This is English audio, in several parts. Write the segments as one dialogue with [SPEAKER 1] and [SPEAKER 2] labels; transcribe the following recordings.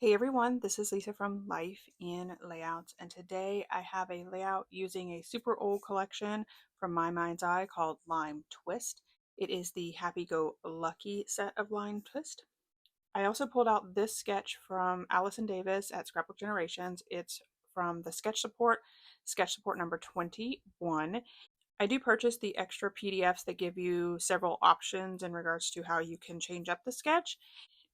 [SPEAKER 1] Hey everyone, this is Lisa from Life in Layouts, and today I have a layout using a super old collection from my mind's eye called Lime Twist. It is the Happy Go Lucky set of Lime Twist. I also pulled out this sketch from Allison Davis at Scrapbook Generations. It's from the sketch support number 21. I do purchase the extra PDFs that give you several options in regards to how you can change up the sketch,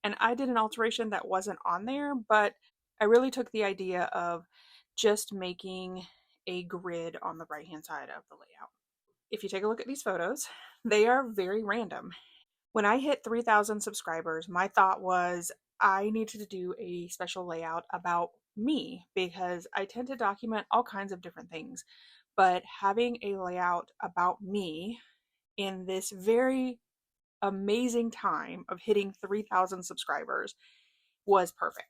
[SPEAKER 1] and I did an alteration that wasn't on there, but I really took the idea of just making a grid on the right hand side of the layout. If you take a look at these photos, they are very random. When I hit 3,000 subscribers, my thought was I needed to do a special layout about me because I tend to document all kinds of different things. But having a layout about me in this very amazing time of hitting 3,000 subscribers was perfect.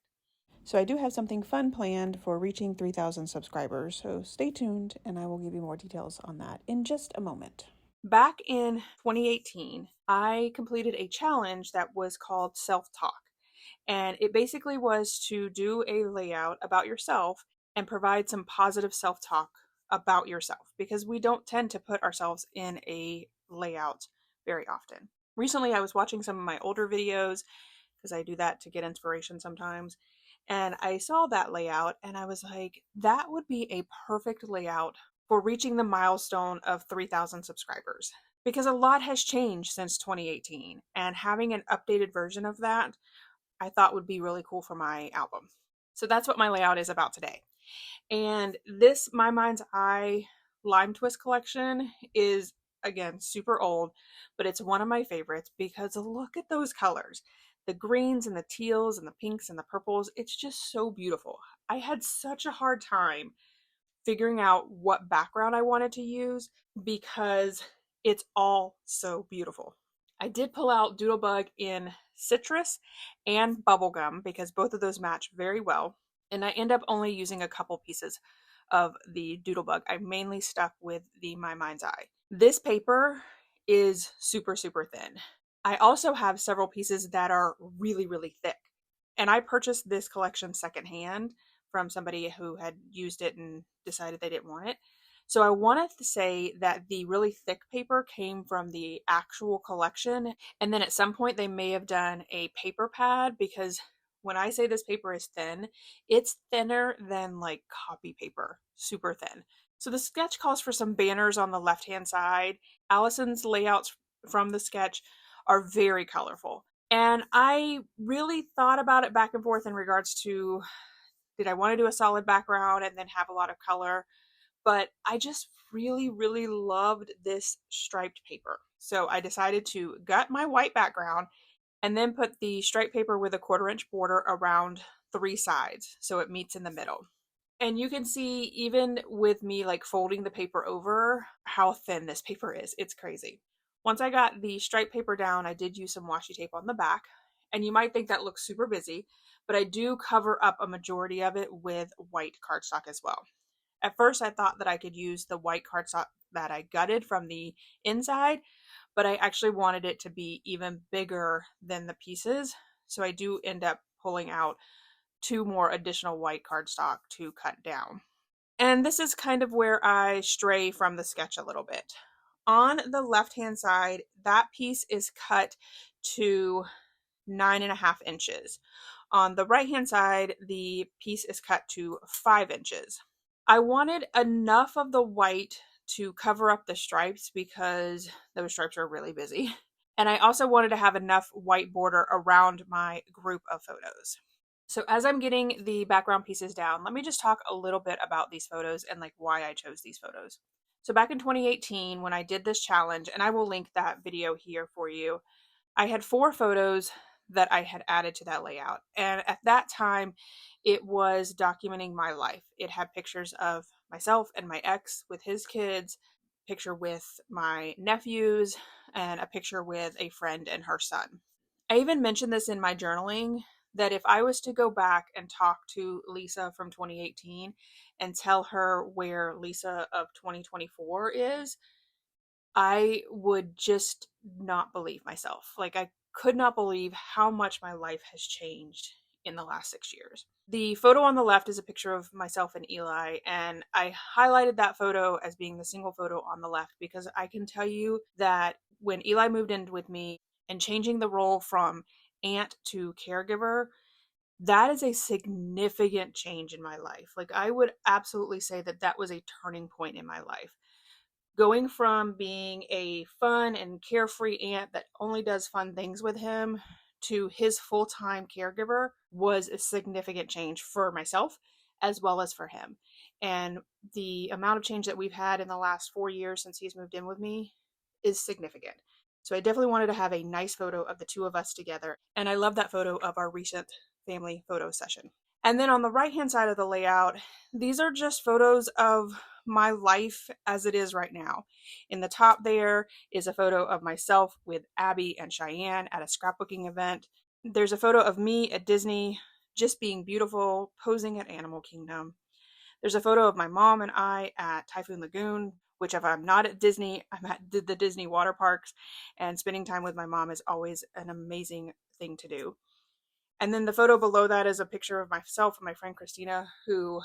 [SPEAKER 1] So I do have something fun planned for reaching 3,000 subscribers, so stay tuned and I will give you more details on that in just a moment. Back in 2018, I completed a challenge that was called Self Talk, and it basically was to do a layout about yourself and provide some positive self talk about yourself because we don't tend to put ourselves in a layout very often. Recently, I was watching some of my older videos because I do that to get inspiration sometimes. And I saw that layout and I was like, that would be a perfect layout for reaching the milestone of 3,000 subscribers. Because a lot has changed since 2018, and having an updated version of that I thought would be really cool for my album. So that's what my layout is about today. And this My Mind's Eye Lime Twist collection is, again, super old, but it's one of my favorites because look at those colors. The greens and the teals and the pinks and the purples. It's just so beautiful. I had such a hard time figuring out what background I wanted to use because it's all so beautiful. I did pull out Doodlebug in citrus and bubblegum because both of those match very well. And I end up only using a couple pieces of the Doodlebug. I mainly stuck with the My Mind's Eye. This paper is super, super thin. I also have several pieces that are really, really thick. And I purchased this collection secondhand from somebody who had used it and decided they didn't want it. So I wanted to say that the really thick paper came from the actual collection. And then at some point they may have done a paper pad because when I say this paper is thin, it's thinner than like copy paper, super thin. So the sketch calls for some banners on the left-hand side. Allison's layouts from the sketch are very colorful. And I really thought about it back and forth in regards to did I want to do a solid background and then have a lot of color? But I just really, really loved this striped paper. So I decided to gut my white background and then put the striped paper with a 1/4 inch border around 3 sides so it meets in the middle. And you can see even with me like folding the paper over how thin this paper is. It's crazy. Once I got the striped paper down, I did use some washi tape on the back. And you might think that looks super busy, but I do cover up a majority of it with white cardstock as well. At first, I thought that I could use the white cardstock that I gutted from the inside, but I actually wanted it to be even bigger than the pieces. So I do end up pulling out 2 more additional white cardstock to cut down. And this is kind of where I stray from the sketch a little bit. On the left-hand side, that piece is cut to 9.5 inches. On the right-hand side, the piece is cut to 5 inches. I wanted enough of the white to cover up the stripes because those stripes are really busy. And I also wanted to have enough white border around my group of photos. So as I'm getting the background pieces down, let me just talk a little bit about these photos and like why I chose these photos. So back in 2018, when I did this challenge, and I will link that video here for you, I had 4 photos that I had added to that layout. And at that time, it was documenting my life. It had pictures of myself and my ex with his kids, picture with my nephews, and a picture with a friend and her son. I even mentioned this in my journaling that if I was to go back and talk to Lisa from 2018 and tell her where Lisa of 2024 is, I would just not believe myself. Like, I could not believe how much my life has changed in the last 6 years. The photo on the left is a picture of myself and Eli, and I highlighted that photo as being the single photo on the left because I can tell you that when Eli moved in with me and changing the role from aunt to caregiver, that is a significant change in my life. Like, I would absolutely say that that was a turning point in my life. Going from being a fun and carefree aunt that only does fun things with him to his full-time caregiver was a significant change for myself as well as for him. And the amount of change that we've had in the last 4 years since he's moved in with me is significant. So I definitely wanted to have a nice photo of the two of us together. And I love that photo of our recent family photo session. And then on the right-hand side of the layout, these are just photos of my life as it is right now. In the top there is a photo of myself with Abby and Cheyenne at a scrapbooking event. There's a photo of me at Disney, just being beautiful, posing at Animal Kingdom. There's a photo of my mom and I at Typhoon Lagoon, which if I'm not at Disney, I'm at the Disney water parks, and spending time with my mom is always an amazing thing to do. And then the photo below that is a picture of myself and my friend Christina, who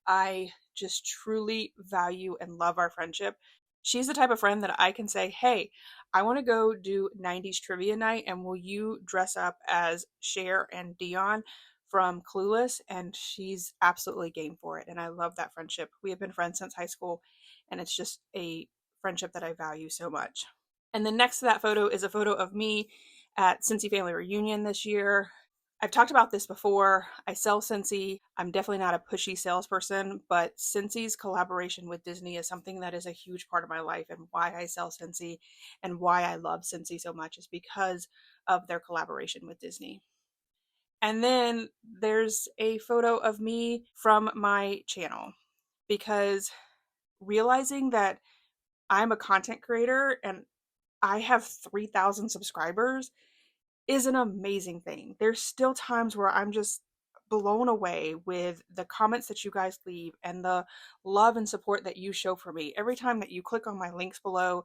[SPEAKER 1] I just truly value and love our friendship. She's the type of friend that I can say, hey, I want to go do 90s trivia night, and will you dress up as Cher and Dion from Clueless? And she's absolutely game for it. And I love that friendship. We have been friends since high school, and it's just a friendship that I value so much. And then next to that photo is a photo of me at Cincy Family Reunion this year. I've talked about this before. I sell Cincy. I'm definitely not a pushy salesperson, but Cincy's collaboration with Disney is something that is a huge part of my life, and why I sell Cincy and why I love Cincy so much is because of their collaboration with Disney. And then there's a photo of me from my channel, because realizing that I'm a content creator and I have 3,000 subscribers is an amazing thing. There's still times where I'm just blown away with the comments that you guys leave and the love and support that you show for me. Every time that you click on my links below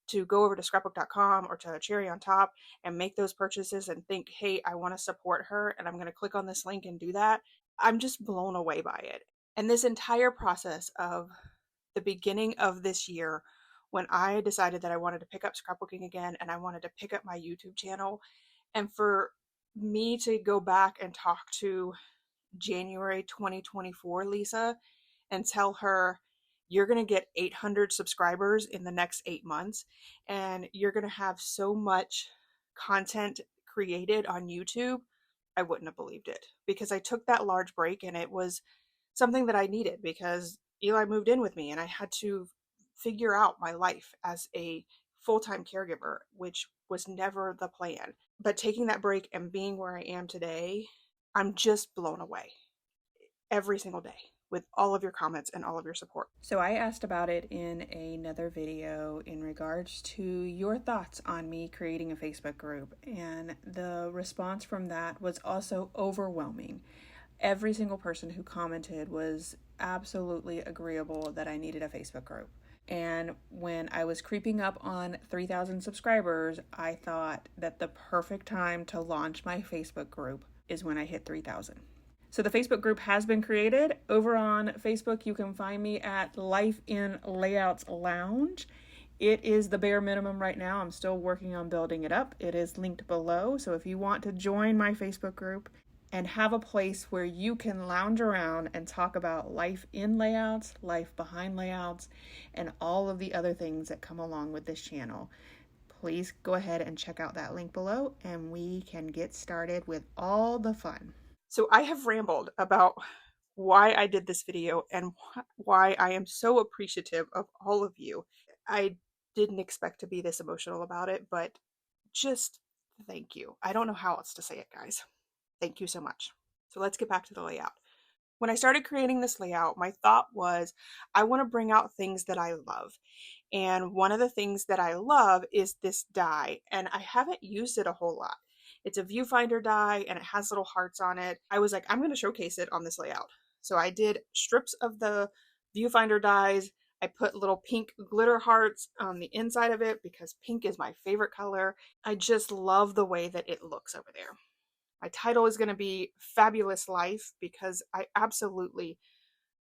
[SPEAKER 1] to go over to scrapbook.com or to Cherry on Top and make those purchases and think, hey, I want to support her and I'm going to click on this link and do that, I'm just blown away by it. And this entire process of the beginning of this year, when I decided that I wanted to pick up scrapbooking again and I wanted to pick up my YouTube channel, and for me to go back and talk to January 2024 Lisa and tell her, you're going to get 800 subscribers in the next 8 months, and you're going to have so much content created on YouTube, I wouldn't have believed it, because I took that large break and it was something that I needed because Eli moved in with me and I had to figure out my life as a full-time caregiver, which was never the plan. But taking that break and being where I am today, I'm just blown away every single day with all of your comments and all of your support. So I asked about it in another video in regards to your thoughts on me creating a Facebook group, and the response from that was also overwhelming. Every single person who commented was absolutely agreeable that I needed a Facebook group. And when I was creeping up on 3,000 subscribers, I thought that the perfect time to launch my Facebook group is when I hit 3,000. So the Facebook group has been created. Over on Facebook, you can find me at Life in Layouts Lounge. It is the bare minimum right now. I'm still working on building it up. It is linked below. So if you want to join my Facebook group and have a place where you can lounge around and talk about life in layouts, life behind layouts, and all of the other things that come along with this channel, please go ahead and check out that link below and we can get started with all the fun. So I have rambled about why I did this video and why I am so appreciative of all of you. I didn't expect to be this emotional about it, but just thank you. I don't know how else to say it, guys. Thank you so much. So let's get back to the layout. When I started creating this layout, my thought was, I want to bring out things that I love. And one of the things that I love is this die, and I haven't used it a whole lot. It's a viewfinder die and it has little hearts on it. I was like, I'm going to showcase it on this layout. So I did strips of the viewfinder dies. I put little pink glitter hearts on the inside of it because pink is my favorite color. I just love the way that it looks over there. My title is going to be Fabulous Life because I absolutely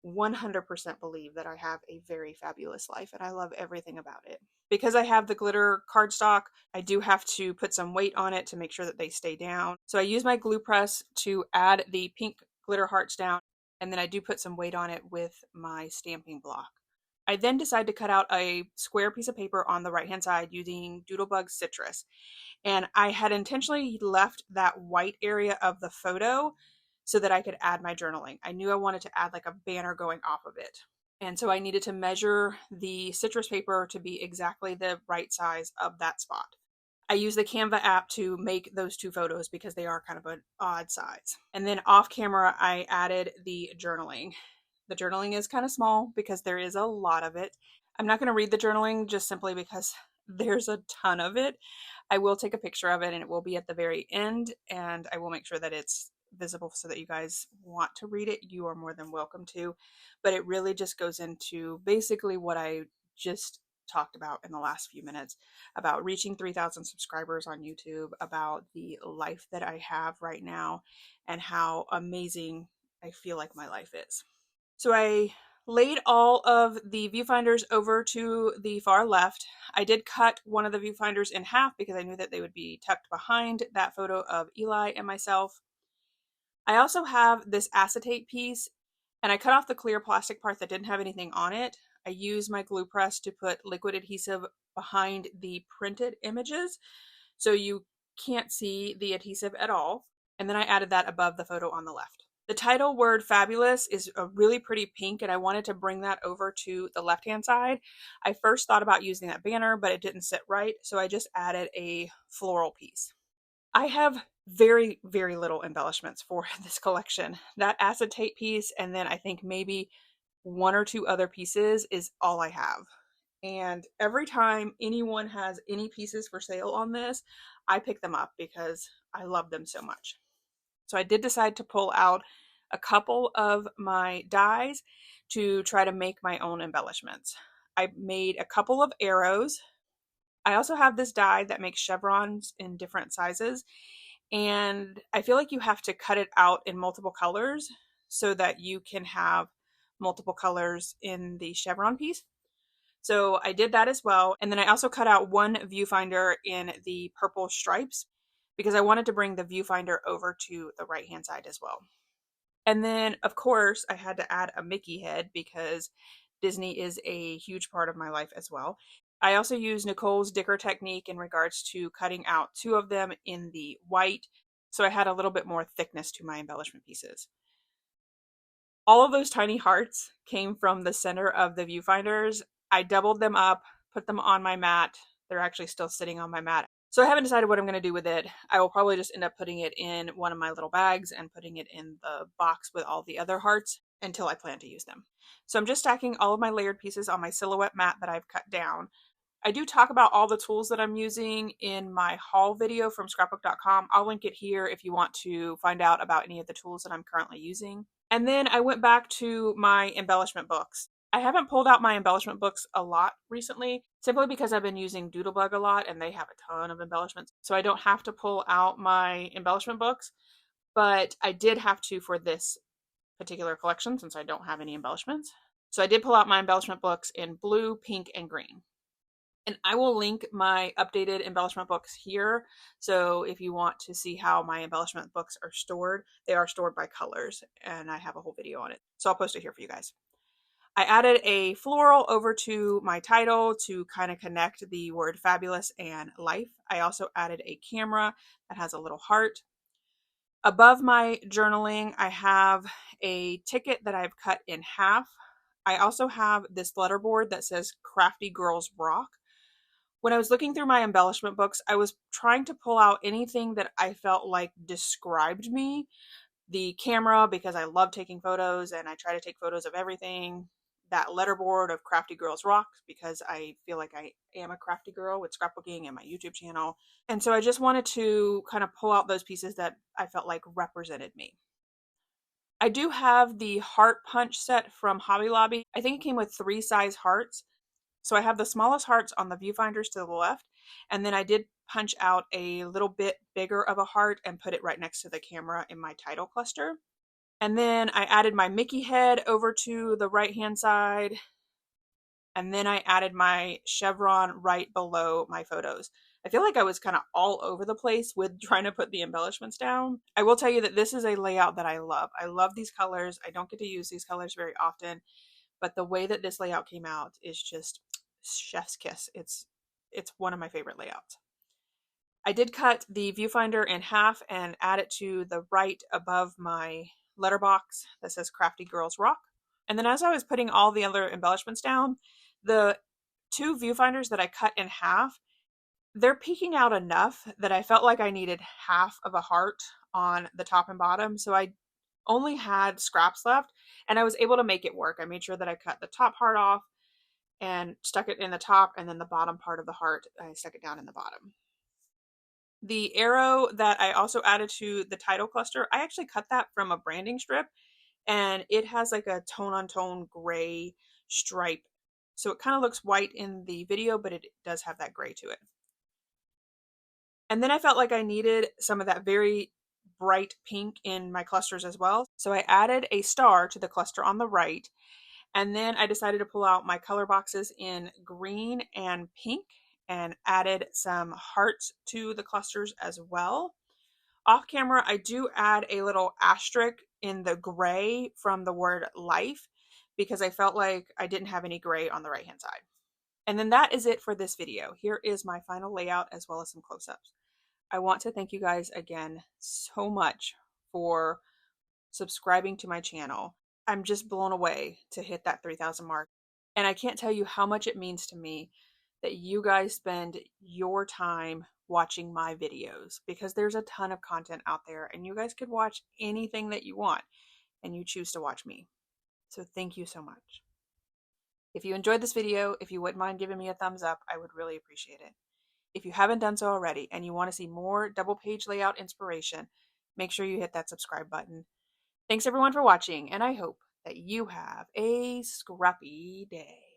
[SPEAKER 1] 100% believe that I have a very fabulous life and I love everything about it. Because I have the glitter cardstock, I do have to put some weight on it to make sure that they stay down. So I use my glue press to add the pink glitter hearts down, and then I do put some weight on it with my stamping block. I then decide to cut out a square piece of paper on the right hand side using Doodlebug Citrus. And I had intentionally left that white area of the photo so that I could add my journaling. I knew I wanted to add like a banner going off of it. And so I needed to measure the citrus paper to be exactly the right size of that spot. I use the Canva app to make those two photos because they are kind of an odd size. And then off camera, I added the journaling. The journaling is kind of small because there is a lot of it. I'm not going to read the journaling just simply because there's a ton of it. I will take a picture of it and it will be at the very end, and I will make sure that it's visible so that you guys want to read it. You are more than welcome to, but it really just goes into basically what I just talked about in the last few minutes about reaching 3,000 subscribers on YouTube, about the life that I have right now, and how amazing I feel like my life is. So I laid all of the viewfinders over to the far left. I did cut one of the viewfinders in half because I knew that they would be tucked behind that photo of Eli and myself. I also have this acetate piece, and I cut off the clear plastic part that didn't have anything on it. I used my glue press to put liquid adhesive behind the printed images so you can't see the adhesive at all. And then I added that above the photo on the left. The title word fabulous is a really pretty pink, and I wanted to bring that over to the left-hand side. I first thought about using that banner, but it didn't sit right, so I just added a floral piece. I have very, very little embellishments for this collection. That acetate piece, and then I think maybe one or two other pieces is all I have. And every time anyone has any pieces for sale on this, I pick them up because I love them so much. So I did decide to pull out a couple of my dies to try to make my own embellishments. I made a couple of arrows. I also have this die that makes chevrons in different sizes, and I feel like you have to cut it out in multiple colors so that you can have multiple colors in the chevron piece. So I did that as well. And then I also cut out one viewfinder in the purple stripes because I wanted to bring the viewfinder over to the right hand side as well. And then, of course, I had to add a Mickey head because Disney is a huge part of my life as well. I also used Nicole's Dicker technique in regards to cutting out two of them in the white, so I had a little bit more thickness to my embellishment pieces. All of those tiny hearts came from the center of the viewfinders. I doubled them up, put them on my mat. They're actually still sitting on my mat. So I haven't decided what I'm going to do with it. I will probably just end up putting it in one of my little bags and putting it in the box with all the other hearts until I plan to use them. So I'm just stacking all of my layered pieces on my silhouette mat that I've cut down. I do talk about all the tools that I'm using in my haul video from scrapbook.com. I'll link it here if you want to find out about any of the tools that I'm currently using. And then I went back to my embellishment books. I haven't pulled out my embellishment books a lot recently, simply because I've been using Doodlebug a lot and they have a ton of embellishments. So I don't have to pull out my embellishment books, but I did have to for this particular collection since I don't have any embellishments. So I did pull out my embellishment books in blue, pink, and green. And I will link my updated embellishment books here. So if you want to see how my embellishment books are stored, they are stored by colors, and I have a whole video on it. So I'll post it here for you guys. I added a floral over to my title to kind of connect the word fabulous and life. I also added a camera that has a little heart. Above my journaling, I have a ticket that I've cut in half. I also have this letterboard that says Crafty Girls Rock. When I was looking through my embellishment books, I was trying to pull out anything that I felt like described me. The camera, because I love taking photos and I try to take photos of everything. That letterboard of Crafty Girls Rock, because I feel like I am a crafty girl with scrapbooking and my YouTube channel. And so I just wanted to kind of pull out those pieces that I felt like represented me. I do have the heart punch set from Hobby Lobby. I think it came with 3 size hearts. So I have the smallest hearts on the viewfinders to the left, And then I did punch out a little bit bigger of a heart and put it right next to the camera in my title cluster. And then I added my Mickey head over to the right hand side. And then I added my chevron right below my photos. I feel like I was kind of all over the place with trying to put the embellishments down. I will tell you that this is a layout that I love. I love these colors. I don't get to use these colors very often, but the way that this layout came out is just chef's kiss. It's one of my favorite layouts. I did cut the viewfinder in half and add it to the right above my letterbox that says Crafty Girls Rock. And then as I was putting all the other embellishments down, the two viewfinders that I cut in half, they're peeking out enough that I felt like I needed half of a heart on the top and bottom. So I only had scraps left and I was able to make it work. I made sure that I cut the top heart off and stuck it in the top, and then the bottom part of the heart, I stuck it down in the bottom. The arrow that I also added to the title cluster, I actually cut that from a branding strip, and it has like a tone on tone gray stripe. So it kind of looks white in the video, but it does have that gray to it. And then I felt like I needed some of that very bright pink in my clusters as well. So I added a star to the cluster on the right. And then I decided to pull out my color boxes in green and pink and added some hearts to the clusters as well. Off camera, I do add a little asterisk in the gray from the word life because I felt like I didn't have any gray on the right hand side. And then that is it for this video. Here is my final layout as well as some close-ups. I want to thank you guys again so much for subscribing to my channel. I'm just blown away to hit that 3,000 mark. And I can't tell you how much it means to me that you guys spend your time watching my videos, because there's a ton of content out there and you guys could watch anything that you want and you choose to watch me. So thank you so much. If you enjoyed this video, if you wouldn't mind giving me a thumbs up, I would really appreciate it. If you haven't done so already and you want to see more double page layout inspiration, make sure you hit that subscribe button. Thanks everyone for watching, and I hope that you have a scrappy day.